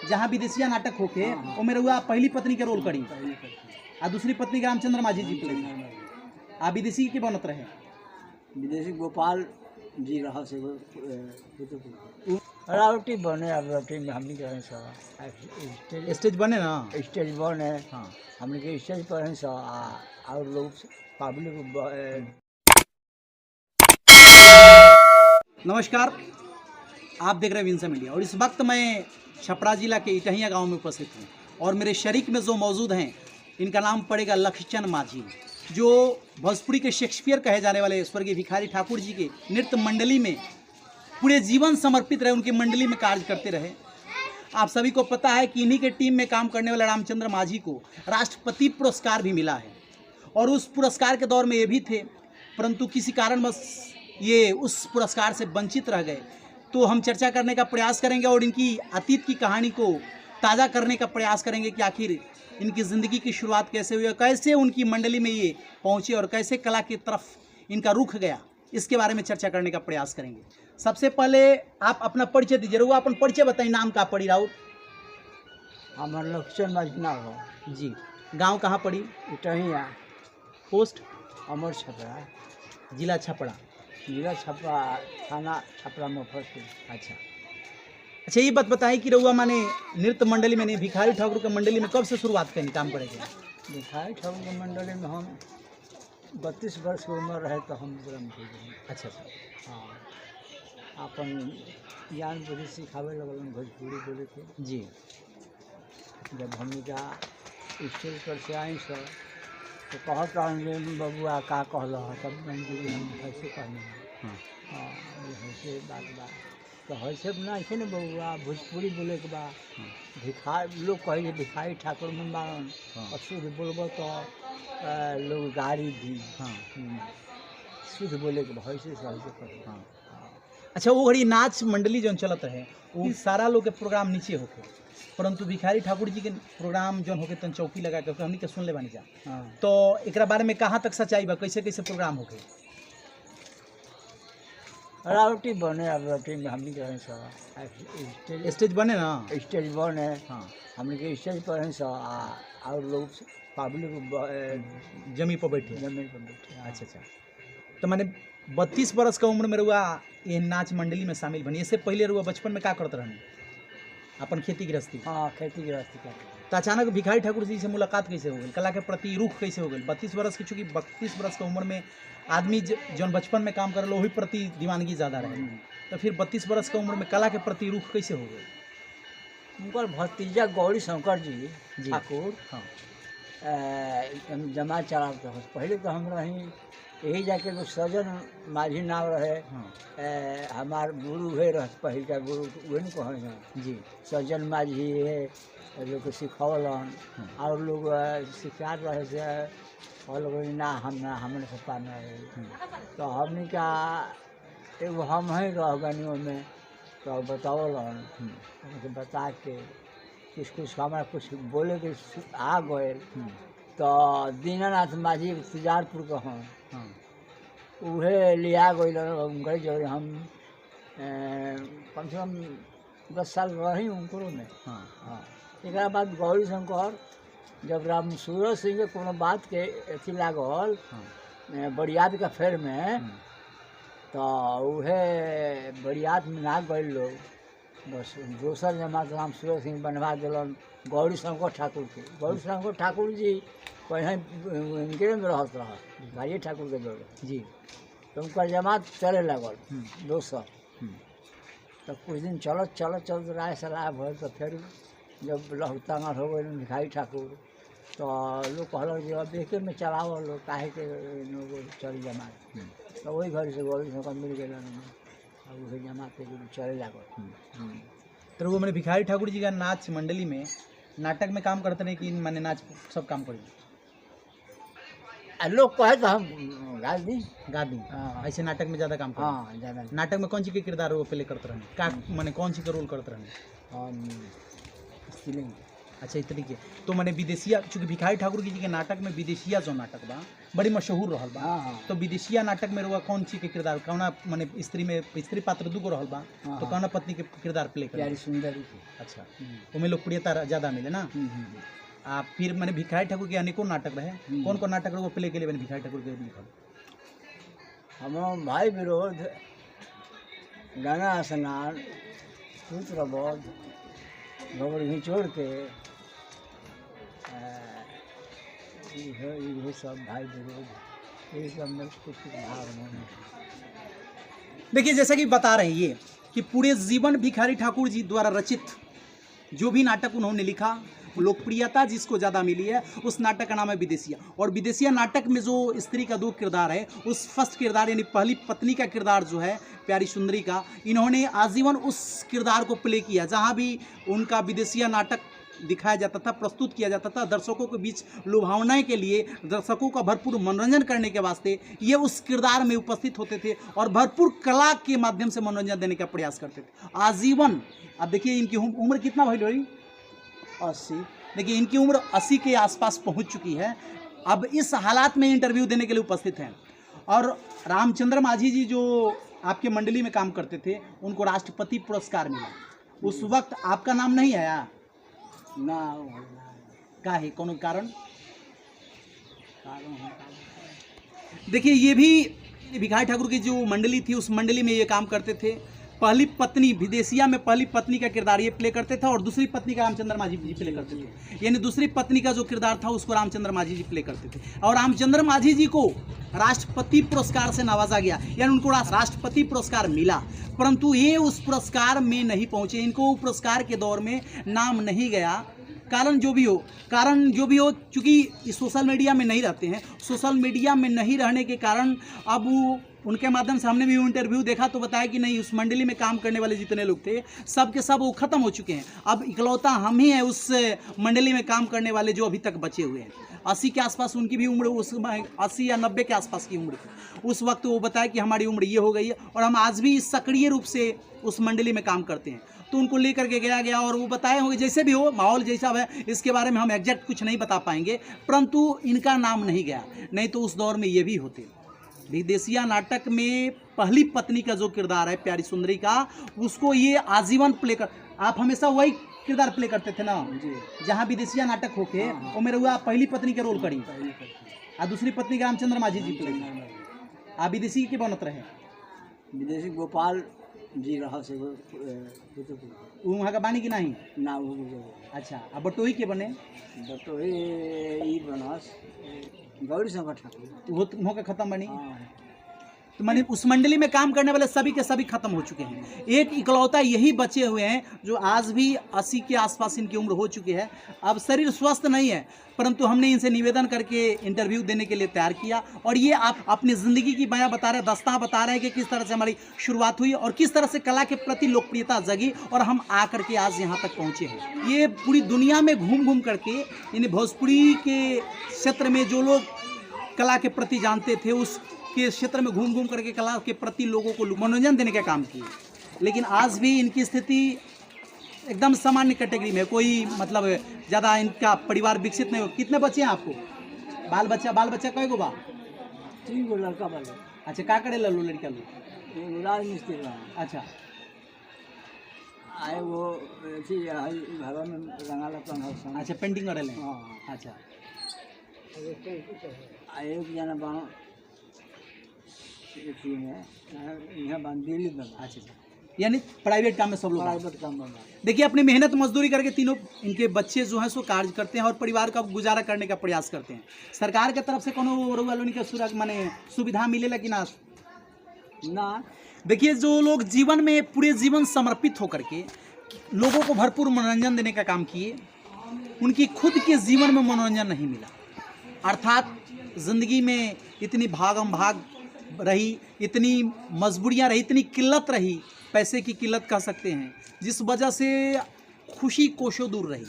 जहाँ विदेशिया नाटक होके वो मेरे हुआ पहली पत्नी के रोल करी आ दूसरी पत्नी के रामचंद्र माझी जी प्ले आ विदेशी के बनत रहे विदेशी गोपाल जी रहा से रावटी बने। अब रावटी में हमने कहें सब स्टेज बने ना स्टेज बने। हाँ हमने के स्टेज पर हैं सब और लोग पब्लिक। नमस्कार, आप देख रहे हैं विंसम इंडिया और इस वक्त मैं छपरा जिला के इटहिया गांव में उपस्थित हूं और मेरे शरीक में जो मौजूद हैं इनका नाम पड़ेगा लखचंद माझी, जो भोजपुरी के शेक्सपियर कहे जाने वाले स्वर्गीय भिखारी ठाकुर जी के नृत्य मंडली में पूरे जीवन समर्पित रहे, उनकी मंडली में कार्य करते रहे। आप सभी को पता है कि इन्हीं के टीम में काम करने वाले रामचंद्र माझी को राष्ट्रपति पुरस्कार भी मिला है और उस पुरस्कार के दौर में ये भी थे, परंतु किसी कारणवश ये उस पुरस्कार से वंचित रह गए। तो हम चर्चा करने का प्रयास करेंगे और इनकी अतीत की कहानी को ताज़ा करने का प्रयास करेंगे कि आखिर इनकी ज़िंदगी की शुरुआत कैसे हुई और कैसे उनकी मंडली में ये पहुँचे और कैसे कला की तरफ इनका रुख गया, इसके बारे में चर्चा करने का प्रयास करेंगे। सबसे पहले आप अपना परिचय दीजिए। रहुआ अपन परिचय बताइए, नाम कहाँ पड़ी राउत? हमारे लक्ष्य मजना हो जी। गांव कहाँ पड़ी? इटहिया। पोस्ट? अमर छपरा। जिला छपरा। जिला छपरा, थाना छपरा, मुजफ्फरपुर। अच्छा ये बात बताएं कि रहुआ माने नृत्य मंडली में नहीं, भिखारी ठाकुर के मंडली में कब से शुरुआत करें काम करेंगे? भिखारी ठाकुर के मंडली में हम 32 वर्ष की उम्र रहे तो हम जन्म हो गए। अच्छा। हाँ, अपन ज्ञान बुद्धि सिखावे लगल भोजपुरी बोले थे जी। जब हम का स्टेज पर से आई सर तो कहत रहे बबुआ का कहल तब हम कैसे कहने। हाँ, ऐसे बात बा तो ऐसे ना ऐसे न बबुआ भोजपुरी बोले के बा। भिखारी लोग कहे भिखारी ठाकुर में मारन और शुद्ध बोलब तो लोग गाड़ी दी। हाँ, शुद्ध बोले के बा ऐसे कहे। हाँ। अच्छा, वो घड़ी नाच मंडली जो चलत रहे वो सारा लोग के प्रोग्राम नीचे होके, परंतु भिखारी ठाकुर जी के प्रोग्राम जो होके तन चौकी लगा के हमनी के सुन ले बानी जा। हाँ। तो एकरा बारे में कहाँ तक सच्चाई बा, कैसे कैसे प्रोग्राम होके? रावटी बने। अब रावटी में हमने कहें सब स्टेज बने ना स्टेज बने। हाँ, हमने के स्टेज पर हैं सब और लोग पब्लिक जमी पर बैठे। जमीन पर बैठे। अच्छा। तो मैंने 32 बरस का उम्र में रुआ ये नाच मंडली में शामिल बनी। इससे पहले रुआ बचपन में क्या करते रहने? अपन खेती गृहस्थी? हाँ, खेती गृहस्थी करते। तो अचानक भिखारी ठाकुर जी से मुलाकात कैसे हो गई, कला के प्रति रुख कैसे हो गई? 32 बरस की, चूँकि 32 बरस की उम्र में आदमी जौन बचपन में काम कर लो वही प्रति दीवानगी ज़्यादा रहे, तो फिर 32 बरस की उम्र में कला के प्रति रुख कैसे हो गई? उनका भतीजा गौरी शंकर जी ठाकुर। हाँ, जमा चलाते हो। पहले तो हम रही यही जाके तो सजन माझी नाम रहे। हाँ। हमार गुरु है रह पहल का गुरु वही कहे जी सजन माझी है लोग सिखौलन। हाँ। और लोग सिखा रहे थे और लोग ना हमने से पाना है। तो हमने का एगो हम ही रह गनी में तो बतावलन बता के कुछ हमारा कुछ बोले के आ गए। तो दीनानाथ माझी तुजारपुर का हूँ। हाँ। उहे लिया गई जो हम कम से कम 10 साल रही उनको में। हाँ। हाँ। एक बाद गौरी शंकर जब राम सूरज सिंह के कोनो बात के अथी लागल। हाँ। बरियात का फेर में तो उहे बरियात में ना गए लोग, बस दोसर जमात राम सूरज सिंह बनवा दिलन गौरी शंकर ठाकुर के। गौरी शंकर ठाकुर जी कहीं इनके में रहत रहा भाई ठाकुर के जोड़े जी। तो उनका जमात चले लगल दोसर। तो कुछ दिन चलत राय सलाह भर तो फिर जब लहतांगल हो गए भिखारी ठाकुर तो लोग कहल कि अब देखे में चलाओ लोग काहे के चल जमात। तो वही घर से गौरी शंकर मिल गए और वही जमात चले लगल। तो वो मैंने भिखारी ठाकुर जी का नाच मंडली में नाटक में काम करते नहीं कि मैंने नाच सब काम करें? लोग कहे तो हम गा दी। हाँ। ऐसे नाटक में ज़्यादा काम करें? हाँ, ज़्यादा। नाटक में कौन सी के किरदार वो पहले करते रहने? का मैंने कौन सी का रोल करते रहने? अच्छा इस तरीके तो मैंने विदेशिया, चूँकि भिखारी ठाकुर जी के नाटक में विदेशिया जो नाटक बा बड़ी मशहूर रहल बा। हाँ हाँ तो विदेशिया नाटक में रुआ कौन ची के किरदार, कौना मैंने स्त्री पात्र दूगो रहल बा, हाँ, तो हाँ। कौना पत्नी के किरदार प्ले कर? प्यारी सुंदरी की। अच्छा, उनमें लोकप्रियता ज़्यादा मिले ना। आप फिर मैंने भिखारी ठाकुर के अनेकों नाटक रहे, कौन कौन नाटक वो प्ले के लिए मैंने भिखारी ठाकुर के लिखल? हम भाई विरोध, गंगा स्नान, सूत्रबोध, गोबर घिचोड़ के, ये सब भाई विरोध, ये सब में कुछ भाव नहीं। देखिए जैसा कि बता रहे हैं ये कि पूरे जीवन भिखारी ठाकुर जी द्वारा रचित जो भी नाटक उन्होंने लिखा, लोकप्रियता जिसको ज़्यादा मिली है उस नाटक का नाम है विदेशिया। और विदेशिया नाटक में जो स्त्री का दो किरदार है, उस फर्स्ट किरदार यानी पहली पत्नी का किरदार जो है प्यारी सुंदरी का, इन्होंने आजीवन उस किरदार को प्ले किया। जहाँ भी उनका विदेशिया नाटक दिखाया जाता था, प्रस्तुत किया जाता था, दर्शकों के बीच लुभावने के लिए, दर्शकों का भरपूर मनोरंजन करने के वास्ते ये उस किरदार में उपस्थित होते थे और भरपूर कला के माध्यम से मनोरंजन देने का प्रयास करते थे आजीवन। अब देखिए इनकी उम्र कितना भाई लोरी? 80। देखिए इनकी उम्र 80 के आसपास पहुंच चुकी है। अब इस हालात में इंटरव्यू देने के लिए उपस्थित हैं। और रामचंद्र माझी जी जो आपके मंडली में काम करते थे, उनको राष्ट्रपति पुरस्कार मिला। उस वक्त आपका नाम नहीं आया ना का है कोनो कारण? देखिए ये भी भिखारी ठाकुर की जो मंडली थी, उस मंडली में ये काम करते थे। पहली पत्नी विदेशिया में पहली पत्नी का किरदार ये प्ले करते थे और दूसरी पत्नी का रामचंद्र माझी जी प्ले करते थे। यानी दूसरी पत्नी का जो किरदार था उसको रामचंद्र माझी जी प्ले करते थे। और रामचंद्र माझी जी को राष्ट्रपति पुरस्कार से नवाजा गया, यानी उनको राष्ट्रपति पुरस्कार मिला, परंतु ये उस पुरस्कार में नहीं पहुंचे। इनको पुरस्कार के दौर में नाम नहीं गया। कारण जो भी हो, चूँकि सोशल मीडिया में नहीं रहते हैं, सोशल मीडिया में नहीं रहने के कारण अब उनके माध्यम से हमने भी इंटरव्यू देखा तो बताया कि नहीं, उस मंडली में काम करने वाले जितने लोग थे सब के सब वो ख़त्म हो चुके हैं। अब इकलौता हम ही हैं उस मंडली में काम करने वाले जो अभी तक बचे हुए हैं। 80 के आसपास उनकी भी उम्र, उस 80 या 90 के आसपास की उम्र थी उस वक्त। वो बताया कि हमारी उम्र ये हो गई है और हम आज भी सक्रिय रूप से उस मंडली में काम करते हैं। तो उनको लेकर के गया और वो बताए होंगे, जैसे भी हो माहौल जैसा है इसके बारे में हम एग्जैक्ट कुछ नहीं बता पाएंगे, परंतु इनका नाम नहीं गया। नहीं तो उस दौर में ये भी होते। विदेशिया नाटक में पहली पत्नी का जो किरदार है प्यारी सुंदरी का, उसको ये आजीवन प्ले कर, आप हमेशा वही किरदार प्ले करते थे ना जी। जहाँ विदेशिया नाटक होके वो मेरे हुआ पहली पत्नी के रोल करी और दूसरी पत्नी का रामचंद्र माझी जी प्ले। आप विदेशी के बनत रहे? विदेशी गोपाल जी रहा से वो वहाँ का बानी की नहीं ना वो। अच्छा, अब बटोही के बने? बटोही ई बनस गौरी शंकर ठाकुर वो वहाँ का खत्म बनी। हाँ। तो मैंने उस मंडली में काम करने वाले सभी के सभी खत्म हो चुके हैं। एक इकलौता यही बचे हुए हैं जो आज भी 80 के आसपास इनकी उम्र हो चुकी है। अब शरीर स्वस्थ नहीं है, परंतु हमने इनसे निवेदन करके इंटरव्यू देने के लिए तैयार किया। और ये आप अपनी ज़िंदगी की बयां बता रहे हैं, दस्तां बता रहे हैं कि किस तरह से हमारी शुरुआत हुई और किस तरह से कला के प्रति लोकप्रियता जगी और हम आकर के आज यहाँ तक पहुँचे हैं। ये पूरी दुनिया में घूम घूम करके यानी भोजपुरी के क्षेत्र में जो लोग कला के प्रति जानते थे उस के क्षेत्र में घूम घूम करके कला के प्रति लोगों को मनोरंजन देने का काम किए। लेकिन आज भी इनकी स्थिति एकदम सामान्य कैटेगरी में, कोई मतलब ज़्यादा इनका परिवार विकसित नहीं हो। कितने बच्चे हैं आपको? बाल बच्चा कई गो बा? 3 गो लड़का बा। अच्छा, का करे लल्लू लड़का लोग? राज मिस्त्री रहा। अच्छा, आए वो अथी घर में रंगाला पन। अच्छा, पेंटिंग करे ले। हाँ। अच्छा, एक जना बा यहाँ बन दिल्ली में। अच्छा, यानी प्राइवेट काम में सब लोग प्राइवेट काम में। देखिए अपनी मेहनत मजदूरी करके तीनों इनके बच्चे जो हैं सो कार्य करते हैं और परिवार का गुजारा करने का प्रयास करते हैं। सरकार के तरफ से कोनो माने सुविधा मिलेला कि ना? देखिए जो लोग जीवन में पूरे जीवन समर्पित होकर के लोगों को भरपूर मनोरंजन देने का काम किए, उनकी खुद के जीवन में मनोरंजन नहीं मिला। अर्थात ज़िंदगी में इतनी भागम भाग रही, इतनी मजबूरियाँ रही, इतनी किल्लत रही, पैसे की किल्लत कह सकते हैं, जिस वजह से खुशी कोसों दूर रही।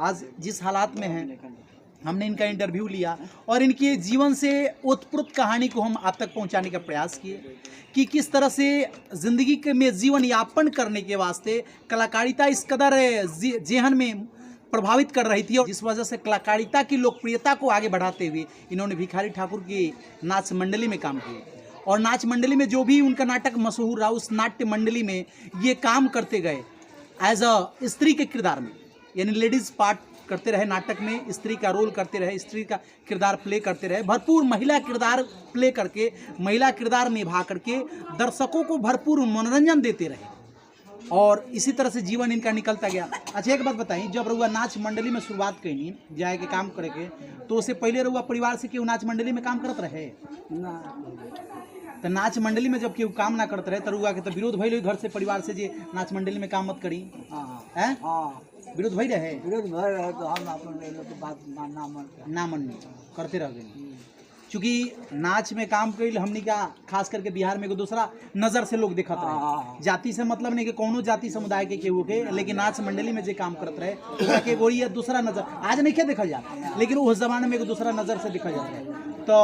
आज जिस हालात में हैं, हमने इनका इंटरव्यू लिया और इनके जीवन से ओतप्रोत कहानी को हम आप तक पहुंचाने का प्रयास किए कि किस तरह से ज़िंदगी के में जीवन यापन करने के वास्ते कलाकारिता इस कदर जेहन में प्रभावित कर रही थी और जिस वजह से कलाकारिता की लोकप्रियता को आगे बढ़ाते हुए इन्होंने भिखारी ठाकुर की नाच मंडली में काम किया और नाच मंडली में जो भी उनका नाटक मशहूर रहा उस नाट्य मंडली में ये काम करते गए एज अ स्त्री के किरदार में, यानी लेडीज पार्ट करते रहे नाटक में, स्त्री का रोल करते रहे, स्त्री का किरदार प्ले करते रहे, भरपूर महिला किरदार प्ले करके, महिला किरदार निभा करके दर्शकों को भरपूर मनोरंजन देते रहे और इसी तरह से जीवन इनका निकलता गया। अच्छा एक बात बताइए, जब रउआ नाच मंडली में शुरुआत कैनी जाए के काम करे के, तो उससे पहले रउआ परिवार से केहू नाच मंडली में काम करत रहे? ना तो नाच मंडली में जब केहू काम ना करते रहे तो रउआ के तो विरोध भइल घर से परिवार से जे नाच मंडली में काम मत करी, हाँ हैं? हाँ विरोध भई रहे? विरोध भर रहे तो हम अपन लोग की बात ना मन करते रह गए क्योंकि नाच में काम कईल हमनी का खास करके बिहार में एगो दूसरा नज़र से लोग देखत रहे, जाति से मतलब नहीं कि कोनो जाति समुदाय के केहू के, लेकिन नाच मंडली में जे काम करत रहे ओकरा के एगो ये दूसरा नज़र आज नहीं क्या देखल जाता, लेकिन उस जमाने में एगो दूसरा नज़र से देखल जाता है। तो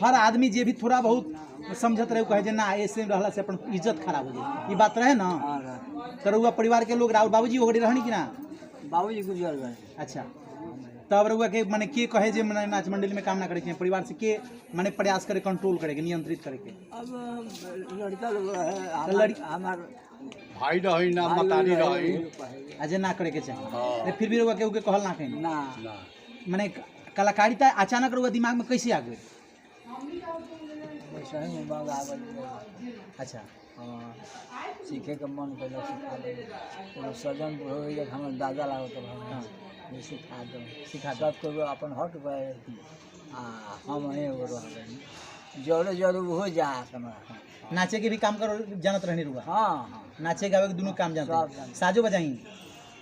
हर आदमी जे भी थोड़ा बहुत समझत रहे कहे जे ना ऐसे रहला से अपन इज्जत खराब हो जाए, ये बात रहे ना। तो रउआ परिवार के लोग राहुल बाबूजी वगैरह रहनी कि ना? बाबूजी गुजर गए। अच्छा, तब रउआ के माने के कहे जे माने नाच मंडली में काम ना करे के परिवार से के माने प्रयास करे कंट्रोल करे के नियंत्रित करे के? अब लड़का लोग है हमार भाई रही ना मतारी रही अजय ना करे के चाहिए, फिर भी रउआ केहू के कहल ना कहीं ना माने कलाकारिता अचानक रउआ दिमाग में कैसे आ गई? वैसे ही बाग आगल अच्छा, सीखे के मन कर सिखा दे सजन हो जब हमार दादा लागत रहे सिखा सब को अपन हट गए हम जरूर जरूर हो जा हमारा। नाचे के भी काम करो जानत रहनी रुआ? हाँ हाँ नाचे गावे के दोनों काम जानते हैं, साजो बजाई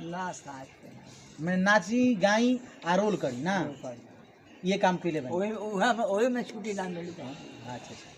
ना साथ मैं नाची गाई आ रोल करी ना, ये काम कैले भाई? वही में छुट्टी ना मिली। अच्छा अच्छा।